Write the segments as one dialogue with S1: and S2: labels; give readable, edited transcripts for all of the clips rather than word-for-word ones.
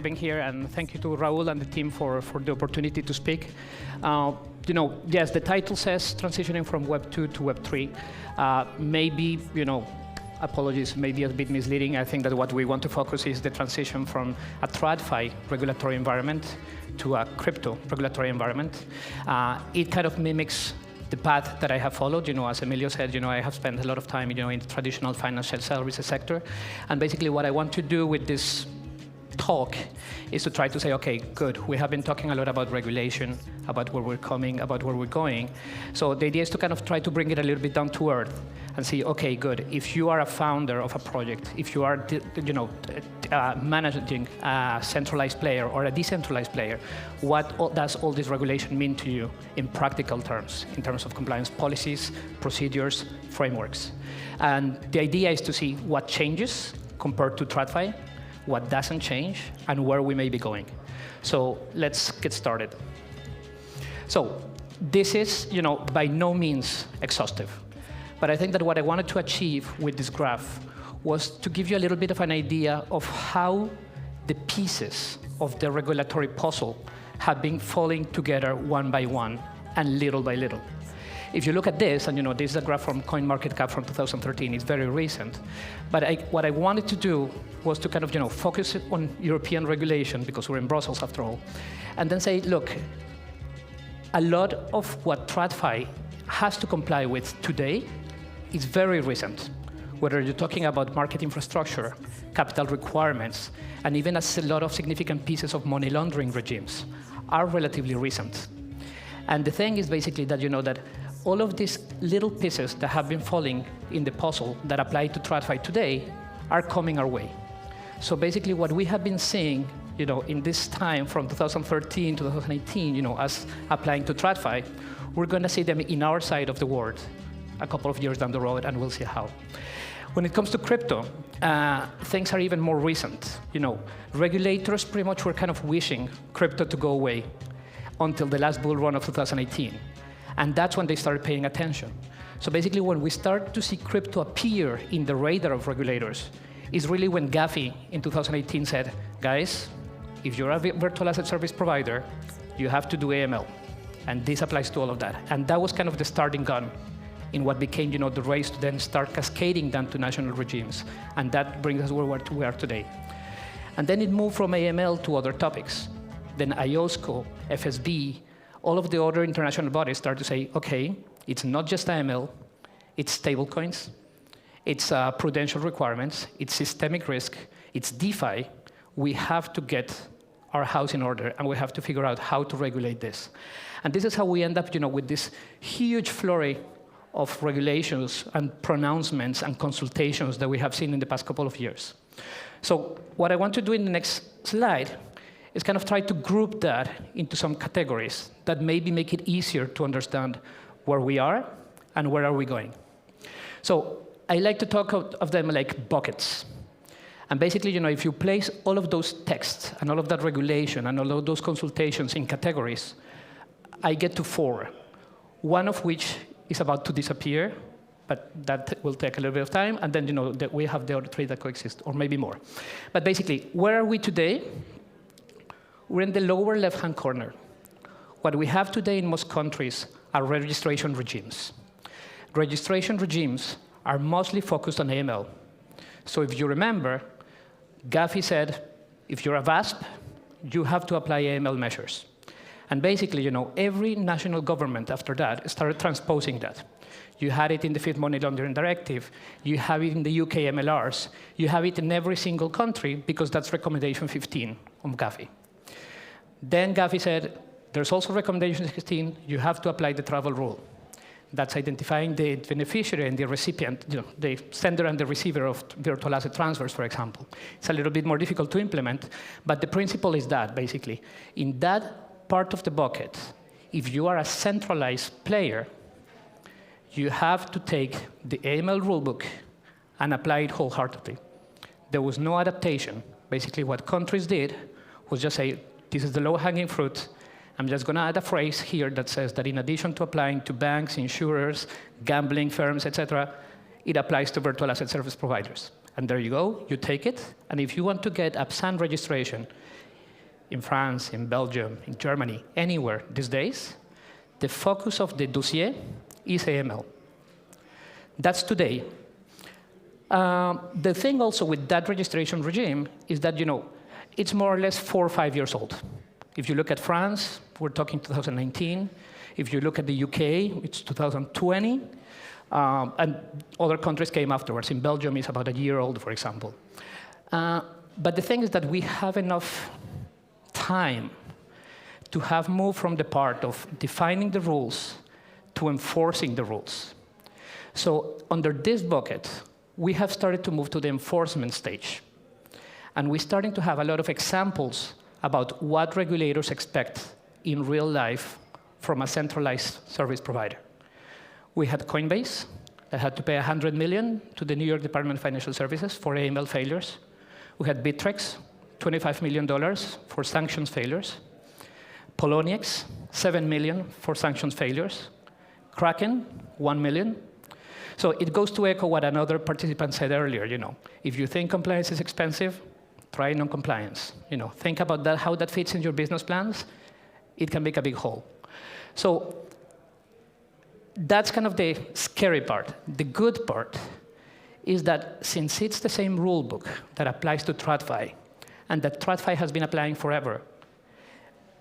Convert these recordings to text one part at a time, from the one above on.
S1: for being here, and thank you to Raul and the team for the opportunity to speak. Yes, the title says transitioning from Web2 to Web3. Maybe, apologies, maybe a bit misleading. I think that what we want to focus is the transition from a TradFi regulatory environment to a crypto regulatory environment. It kind of mimics the path that I have followed. As Emilio said, I have spent a lot of time, in the traditional financial services sector. And basically what I want to do with this talk is to try to say, okay, good, we have been talking a lot about regulation, about where we're coming, about where we're going. So the idea is to kind of try to bring it a little bit down to earth and see, okay, good, if you are a founder of a project, if you are, managing a centralized player or a decentralized player, what does all this regulation mean to you in practical terms, in terms of compliance policies, procedures, frameworks? And the idea is to see what changes compared to TradFi, what doesn't change, and where we may be going. So let's get started. So this is, by no means exhaustive. But I think that what I wanted to achieve with this graph was to give you a little bit of an idea of how the pieces of the regulatory puzzle have been falling together one by one and little by little. If you look at this, and this is a graph from CoinMarketCap from 2013, it's very recent. But what I wanted to do was to kind of focus on European regulation, because we're in Brussels after all, and then say, look, a lot of what TradFi has to comply with today is very recent. Whether you're talking about market infrastructure, capital requirements, and even a lot of significant pieces of money laundering regimes are relatively recent. And the thing is basically that that all of these little pieces that have been falling in the puzzle that apply to TradFi today are coming our way. So basically what we have been seeing in this time from 2013 to 2018, as applying to TradFi, we're going to see them in our side of the world a couple of years down the road, and we'll see how. When it comes to crypto, things are even more recent. Regulators pretty much were kind of wishing crypto to go away until the last bull run of 2018. And that's when they started paying attention. So basically, when we start to see crypto appear in the radar of regulators, is really when Gafi in 2018 said, guys, if you're a virtual asset service provider, you have to do AML. And this applies to all of that. And that was kind of the starting gun in what became the race to then start cascading down to national regimes. And that brings us where we are today. And then it moved from AML to other topics. Then IOSCO, FSB, all of the other international bodies start to say, okay, it's not just AML, it's stablecoins, it's prudential requirements, it's systemic risk, it's DeFi. We have to get our house in order, and we have to figure out how to regulate this. And this is how we end up with this huge flurry of regulations and pronouncements and consultations that we have seen in the past couple of years. So what I want to do in the next slide is kind of try to group that into some categories that maybe make it easier to understand where we are and where are we going. So I like to talk of them like buckets. And basically, if you place all of those texts and all of that regulation and all of those consultations in categories, I get to 4, one of which is about to disappear, but that will take a little bit of time, and then we have the other 3 that coexist, or maybe more. But basically, where are we today? We're in the lower left-hand corner. What we have today in most countries are registration regimes. Registration regimes are mostly focused on AML. So if you remember, Gafi said, if you're a VASP, you have to apply AML measures. And basically, every national government after that started transposing that. You had it in the Fifth Money Laundering Directive. You have it in the UK MLRs. You have it in every single country because that's recommendation 15 of Gafi. Then Gafi said, there's also recommendation 16, you have to apply the travel rule. That's identifying the beneficiary and the recipient, the sender and the receiver of virtual asset transfers, for example. It's a little bit more difficult to implement, but the principle is that, basically. In that part of the bucket, if you are a centralized player, you have to take the AML rulebook and apply it wholeheartedly. There was no adaptation. Basically, what countries did was just say, this is the low-hanging fruit. I'm just going to add a phrase here that says that in addition to applying to banks, insurers, gambling firms, etc., it applies to virtual asset service providers. And there you go. You take it. And if you want to get a PSAN registration in France, in Belgium, in Germany, anywhere these days, the focus of the dossier is AML. That's today. The thing also with that registration regime is that, it's more or less 4 or 5 years old. If you look at France, we're talking 2019. If you look at the UK, it's 2020. And other countries came afterwards. In Belgium, it's about a year old, for example. But the thing is that we have enough time to have moved from the part of defining the rules to enforcing the rules. So under this bucket, we have started to move to the enforcement stage. And we're starting to have a lot of examples about what regulators expect in real life from a centralized service provider. We had Coinbase that had to pay $100 million to the New York Department of Financial Services for AML failures. We had Bittrex, $25 million for sanctions failures. Poloniex, $7 million for sanctions failures. Kraken, $1 million. So it goes to echo what another participant said earlier. If you think compliance is expensive, try non-compliance. Think about that, how that fits in your business plans. It can make a big hole. So that's kind of the scary part. The good part is that since it's the same rule book that applies to TradFi, and that TradFi has been applying forever,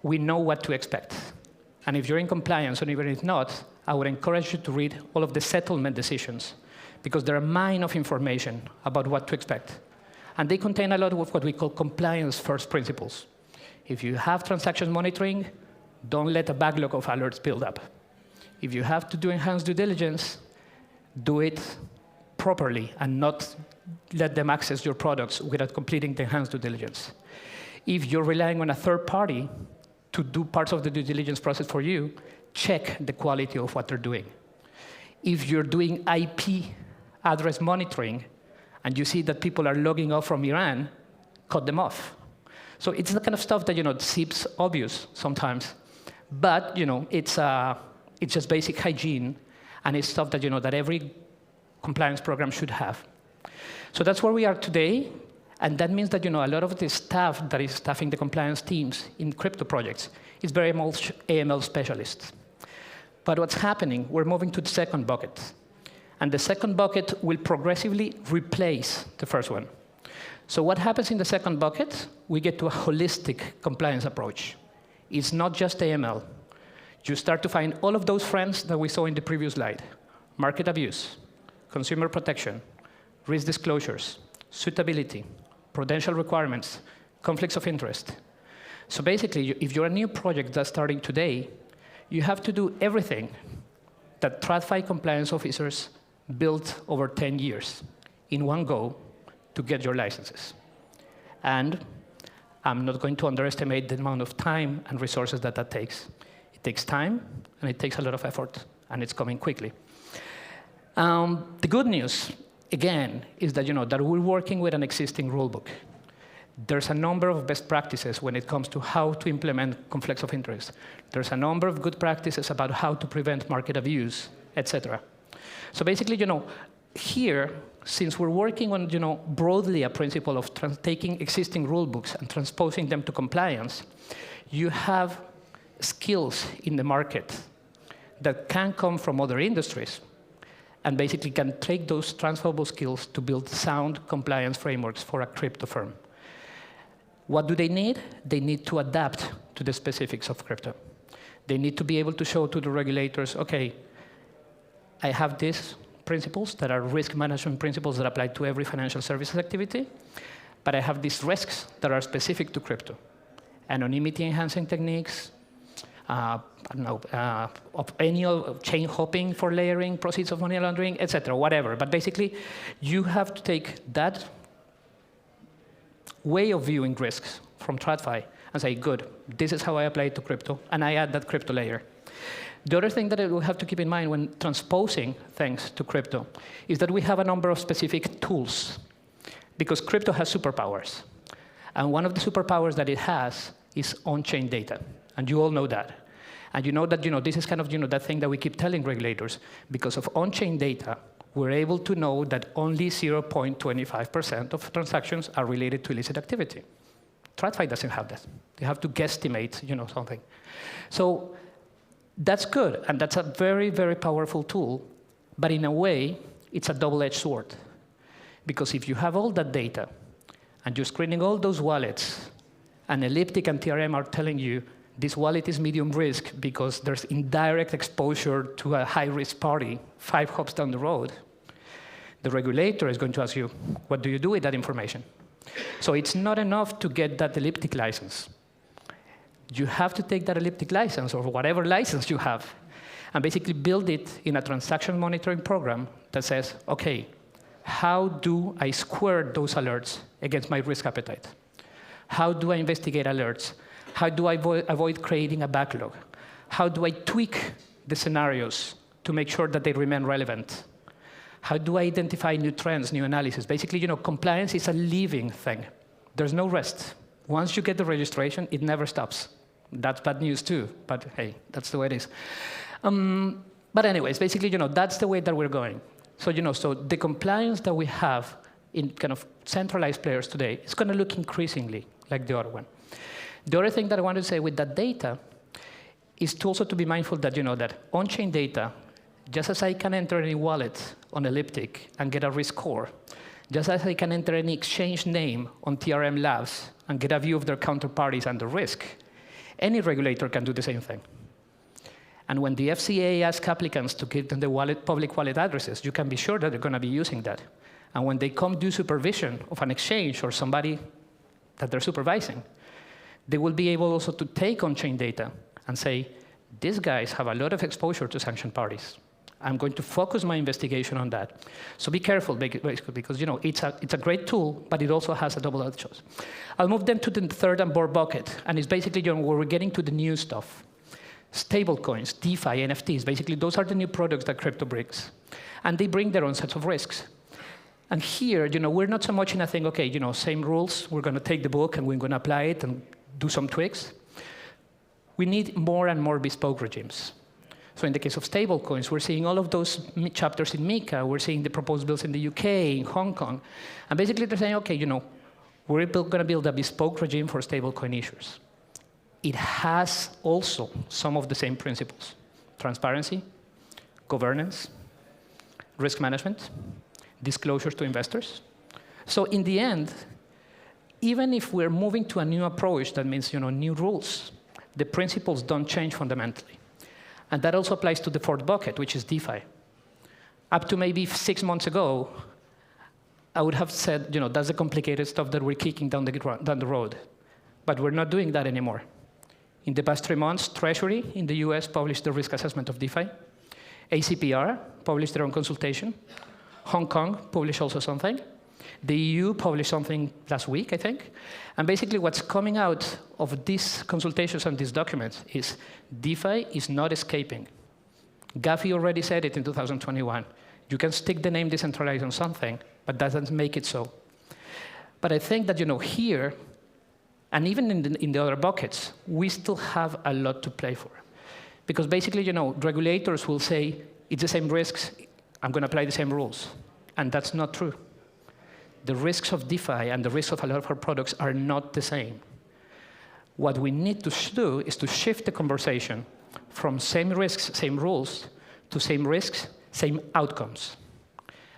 S1: we know what to expect. And if you're in compliance, or even if not, I would encourage you to read all of the settlement decisions, because they're a mine of information about what to expect. And they contain a lot of what we call compliance-first principles. If you have transaction monitoring, don't let a backlog of alerts build up. If you have to do enhanced due diligence, do it properly and not let them access your products without completing the enhanced due diligence. If you're relying on a third party to do parts of the due diligence process for you, check the quality of what they're doing. If you're doing IP address monitoring and you see that people are logging off from Iran, cut them off. So it's the kind of stuff that seems obvious sometimes, but it's just basic hygiene, and it's stuff that that every compliance program should have. So that's where we are today, and that means that a lot of the staff that is staffing the compliance teams in crypto projects is very much AML specialists. But what's happening, we're moving to the second bucket. And the second bucket will progressively replace the first one. So what happens in the second bucket? We get to a holistic compliance approach. It's not just AML. You start to find all of those friends that we saw in the previous slide. Market abuse, consumer protection, risk disclosures, suitability, prudential requirements, conflicts of interest. So basically, if you're a new project that's starting today, you have to do everything that TradFi compliance officers built over 10 years in one go to get your licenses. And I'm not going to underestimate the amount of time and resources that takes. It takes time, and it takes a lot of effort, and it's coming quickly. The good news, again, is that, that we're working with an existing rulebook. There's a number of best practices when it comes to how to implement conflicts of interest. There's a number of good practices about how to prevent market abuse, etc. So basically, here, since we're working on, broadly a principle of taking existing rule books and transposing them to compliance, you have skills in the market that can come from other industries and basically can take those transferable skills to build sound compliance frameworks for a crypto firm. What do they need? They need to adapt to the specifics of crypto. They need to be able to show to the regulators, okay, I have these principles that are risk management principles that apply to every financial services activity, but I have these risks that are specific to crypto. Anonymity enhancing techniques, any chain hopping for layering, proceeds of money laundering, etc., whatever. But basically, you have to take that way of viewing risks from TradFi and say, good, this is how I apply it to crypto, and I add that crypto layer. The other thing that we have to keep in mind when transposing things to crypto is that we have a number of specific tools, because crypto has superpowers. And one of the superpowers that it has is on-chain data, and you all know that. And you know that this is kind of that thing that we keep telling regulators. Because of on-chain data, we're able to know that only 0.25% of transactions are related to illicit activity. TradFi doesn't have that. You have to guesstimate, something. So that's good, and that's a very, very powerful tool. But in a way, it's a double-edged sword. Because if you have all that data, and you're screening all those wallets, and Elliptic and TRM are telling you this wallet is medium risk because there's indirect exposure to a high-risk party 5 hops down the road, the regulator is going to ask you, what do you do with that information? So it's not enough to get that Elliptic license. You have to take that Elliptic license, or whatever license you have, and basically build it in a transaction monitoring program that says, OK, how do I square those alerts against my risk appetite? How do I investigate alerts? How do I avoid creating a backlog? How do I tweak the scenarios to make sure that they remain relevant? How do I identify new trends, new analysis? Basically, compliance is a living thing. There's no rest. Once you get the registration, it never stops. That's bad news too, but hey, that's the way it is. But anyways, basically, that's the way that we're going. So, so the compliance that we have in kind of centralized players today is going to look increasingly like the other one. The other thing that I want to say with that data is to also to be mindful that, that on-chain data, just as I can enter any wallet on Elliptic and get a risk score, just as I can enter any exchange name on TRM Labs and get a view of their counterparties and the risk, any regulator can do the same thing. And when the FCA asks applicants to give them the public wallet addresses, you can be sure that they're going to be using that. And when they come do supervision of an exchange or somebody that they're supervising, they will be able also to take on-chain data and say, these guys have a lot of exposure to sanctioned parties. I'm going to focus my investigation on that. So be careful, because it's a great tool, but it also has a double-edged sword. I'll move then to the third and fourth bucket, and it's basically where we're getting to the new stuff. Stablecoins, DeFi, NFTs, basically those are the new products that crypto brings. And they bring their own sets of risks. And here, we're not so much in a thing, OK, same rules, we're going to take the book and we're going to apply it and do some tweaks. We need more and more bespoke regimes. So in the case of stablecoins, we're seeing all of those chapters in MiCA. We're seeing the proposed bills in the UK, in Hong Kong. And basically they're saying, OK, we're going to build a bespoke regime for stablecoin issuers. It has also some of the same principles: transparency, governance, risk management, disclosures to investors. So in the end, even if we're moving to a new approach, that means new rules, the principles don't change fundamentally. And that also applies to the fourth bucket, which is DeFi. Up to maybe 6 months ago, I would have said, that's the complicated stuff that we're kicking down the road. But we're not doing that anymore. In the past 3 months, Treasury in the US published the risk assessment of DeFi. ACPR published their own consultation. Hong Kong published also something. The EU published something last week, I think. And basically what's coming out of these consultations and these documents is DeFi is not escaping. Gafi already said it in 2021. You can stick the name decentralized on something, but that doesn't make it so. But I think that here, and even in the other buckets, we still have a lot to play for. Because basically, regulators will say, it's the same risks, I'm going to apply the same rules. And that's not true. The risks of DeFi and the risks of a lot of our products are not the same. What we need to do is to shift the conversation from same risks, same rules, to same risks, same outcomes.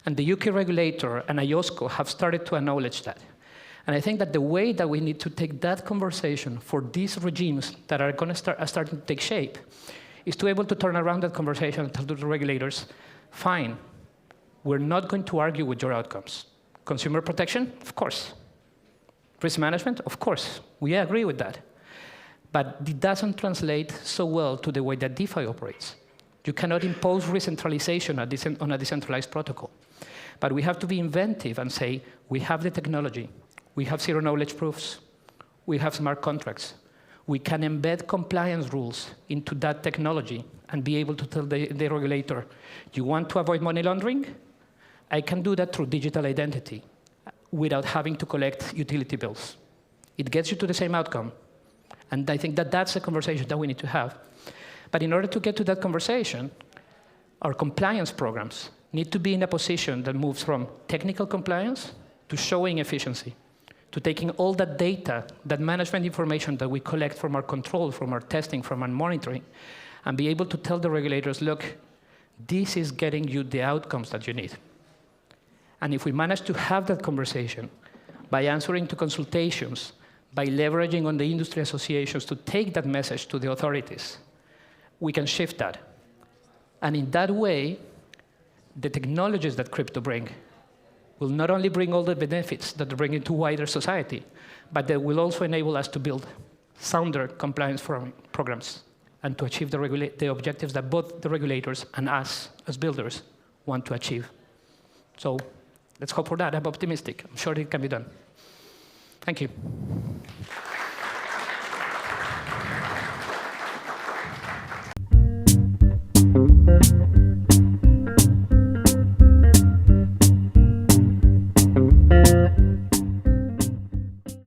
S1: And the UK regulator and IOSCO have started to acknowledge that. And I think that the way that we need to take that conversation for these regimes that are going to starting to take shape is to be able to turn around that conversation and tell the regulators, fine, we're not going to argue with your outcomes. Consumer protection, of course. Risk management, of course. We agree with that. But it doesn't translate so well to the way that DeFi operates. You cannot impose re-centralization on a decentralized protocol. But we have to be inventive and say, we have the technology. We have zero-knowledge proofs. We have smart contracts. We can embed compliance rules into that technology and be able to tell the regulator, you want to avoid money laundering? I can do that through digital identity without having to collect utility bills. It gets you to the same outcome. And I think that that's a conversation that we need to have. But in order to get to that conversation, our compliance programs need to be in a position that moves from technical compliance to showing efficiency, to taking all that data, that management information that we collect from our control, from our testing, from our monitoring, and be able to tell the regulators, look, this is getting you the outcomes that you need. And if we manage to have that conversation by answering to consultations, by leveraging on the industry associations to take that message to the authorities, we can shift that. And in that way, the technologies that crypto bring will not only bring all the benefits that they bring into wider society, but they will also enable us to build sounder compliance programs and to achieve the objectives that both the regulators and us as builders want to achieve. So let's hope for that. I'm optimistic. I'm sure it can be done. Thank you.